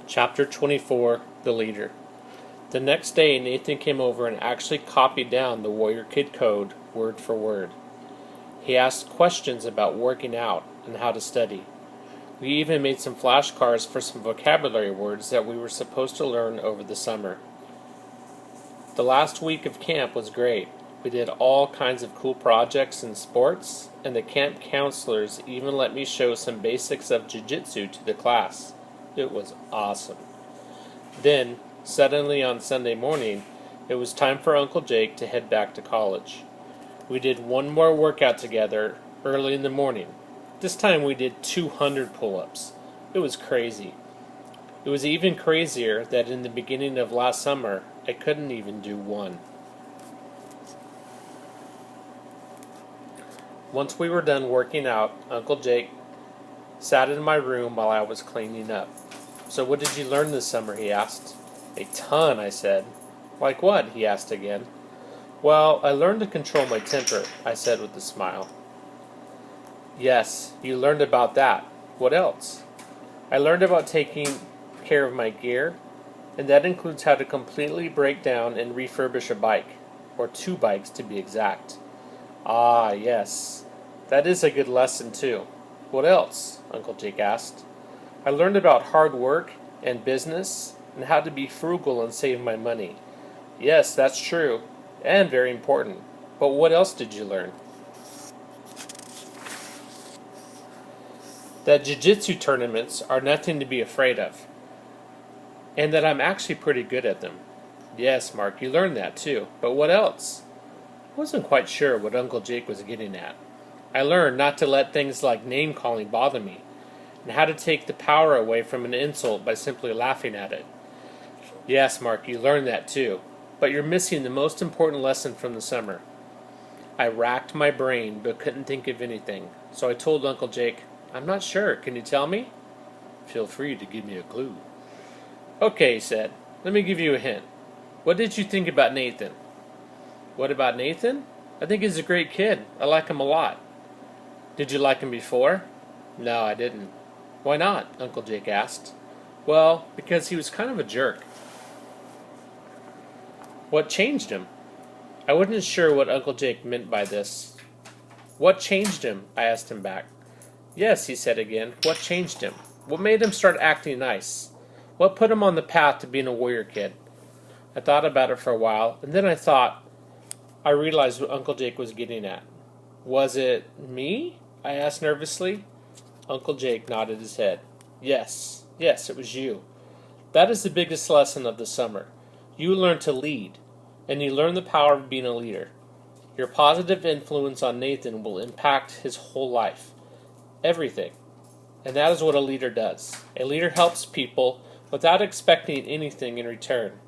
Chapter 24, The Leader. The next day, Nathan came over and actually copied down the Warrior Kid code word for word. He asked questions about working out and how to study. We even made some flashcards for some vocabulary words that we were supposed to learn over the summer. The last week of camp was great. We did all kinds of cool projects and sports, and the camp counselors even let me show some basics of jiu-jitsu to the class. It was awesome. Then, suddenly on Sunday morning, it was time for Uncle Jake to head back to college. We did one more workout together early in the morning. This time we did 200 pull-ups. It was crazy. It was even crazier that in the beginning of last summer, I couldn't even do one. Once we were done working out, Uncle Jake sat in my room while I was cleaning up. "So what did you learn this summer?" he asked. "A ton," I said. "Like what?" he asked again. "Well, I learned to control my temper," I said with a smile. "Yes, you learned about that. What else?" "I learned about taking care of my gear, and that includes how to completely break down and refurbish a bike, or 2 bikes to be exact." "Ah, yes. That is a good lesson, too. What else?" Uncle Jake asked. "I learned about hard work and business and how to be frugal and save my money." "Yes, that's true, and very important. But what else did you learn?" "That jiu-jitsu tournaments are nothing to be afraid of, and that I'm actually pretty good at them." "Yes, Mark, you learned that too. But what else?" I wasn't quite sure what Uncle Jake was getting at. "I learned not to let things like name-calling bother me, and how to take the power away from an insult by simply laughing at it." "Yes, Mark, you learned that too. But you're missing the most important lesson from the summer." I racked my brain but couldn't think of anything, so I told Uncle Jake, "I'm not sure. Can you tell me?" "Feel free to give me a clue." "Okay," he said. "Let me give you a hint. What did you think about Nathan?" "What about Nathan? I think he's a great kid. I like him a lot." "Did you like him before?" "No, I didn't." "Why not?" Uncle Jake asked. "Well, because he was kind of a jerk." "What changed him?" I wasn't sure what Uncle Jake meant by this. "What changed him?" I asked him back. "Yes," he said again. "What changed him? What made him start acting nice? What put him on the path to being a warrior kid?" I thought about it for a while, and then I realized what Uncle Jake was getting at. "Was it me?" I asked nervously. Uncle Jake nodded his head. Yes, it was you. That is the biggest lesson of the summer. You learn to lead, and you learn the power of being a leader. Your positive influence on Nathan will impact his whole life. Everything. And that is what a leader does. A leader helps people without expecting anything in return.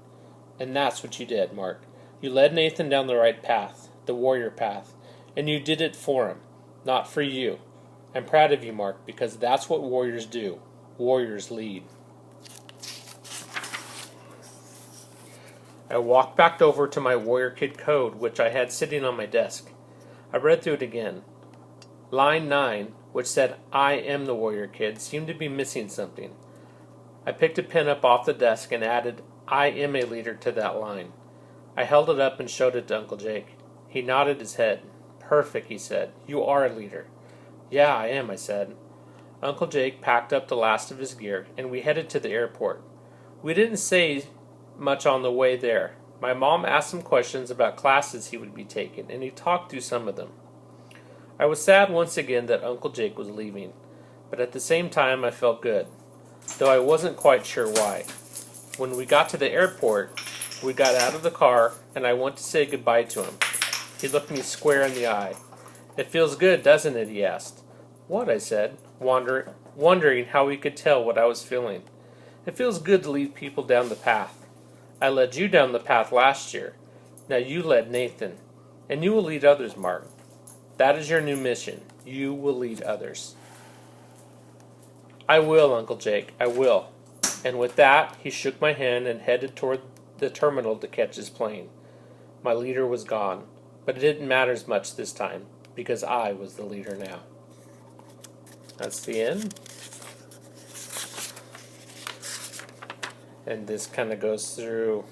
And that's what you did, Mark. You led Nathan down the right path, the warrior path, and you did it for him, not for you. I'm proud of you, Mark, because that's what warriors do. Warriors lead. I walked back over to my Warrior Kid code, which I had sitting on my desk. I read through it again. Line 9, which said, "I am the Warrior Kid," seemed to be missing something. I picked a pen up off the desk and added, "I am a leader" to that line. I held it up and showed it to Uncle Jake. He nodded his head. "Perfect," he said. "You are a leader." "Yeah, I am," I said. Uncle Jake packed up the last of his gear, and we headed to the airport. We didn't say much on the way there. My mom asked him questions about classes he would be taking, and he talked through some of them. I was sad once again that Uncle Jake was leaving, but at the same time I felt good, though I wasn't quite sure why. When we got to the airport, we got out of the car, and I went to say goodbye to him. He looked me square in the eye. "It feels good, doesn't it?" he asked. "What?" I said, wondering how he could tell what I was feeling. "It feels good to lead people down the path. I led you down the path last year. Now you led Nathan. And you will lead others, Mark. That is your new mission. You will lead others." "I will, Uncle Jake, I will." And with that, he shook my hand and headed toward the terminal to catch his plane. My leader was gone, but it didn't matter as much this time, because I was the leader now. That's the end. And this kind of goes through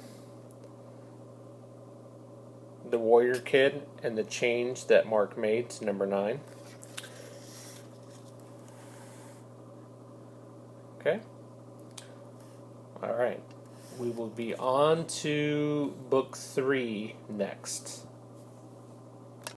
the Warrior Kid and the change that Mark made to number 9. Okay. Alright. We will be on to book 3 next.